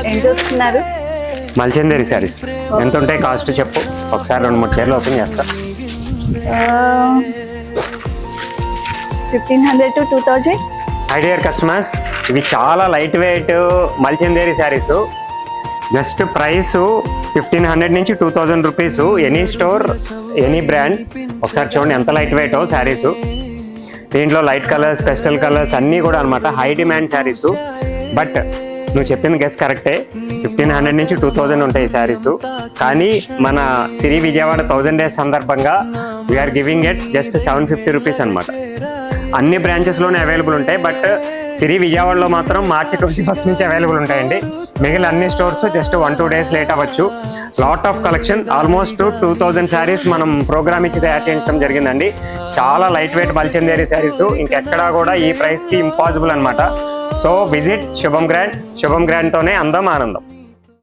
ఏం చూస్తున్నారు? మల్చందేరి శారీస్ ఎంత ఉంటాయి కాస్ట్ చెప్పు, ఒకసారి 2-3 చీరలు ఓపెన్ చేస్తా. 1500 to 2000. మై డియర్ కస్టమర్స్, ఇవి చాలా light weight Mulchanderi saris. Just price 1500 నుంచి 2000 rupees. Any store, any brand. ఒకసారి చూడండి ఎంత లైట్ వెయిట్ శారీస్. దీంట్లో లైట్ కలర్స్, పెస్టల్ కలర్స్ అన్నీ కూడా అనమాట. High demand saris. బట్ నువ్వు చెప్పింది గెస్ కరెక్టే, 1500 నుంచి 2000 ఉంటాయి ఈ శారీస్. కానీ మన సిరి విజయవాడ 1000 days సందర్భంగా we're giving it just 750 rupees అనమాట. అన్ని బ్రాంచెస్లోనే అవైలబుల్ ఉంటాయి. బట్ సిరి విజయవాడలో మాత్రం మార్చి 21st నుంచి అవైలబుల్ ఉంటాయండి. మిగిలిన అన్ని స్టోర్స్ జస్ట్ 1-2 days లేట్ అవ్వచ్చు. Lot of collection, almost 2000 saris మనం ప్రోగ్రామ్ ఇచ్చి తయారు చేయించడం జరిగిందండి. చాలా లైట్ వెయిట్ మల్చందేరి శారీస్. ఇంకెక్కడా కూడా ఈ ప్రైస్కి ఇంపాసిబుల్ అనమాట. సో విజిట్ శుభం గ్రాండ్. శుభం గ్రాండ్తోనే అందం ఆనందం.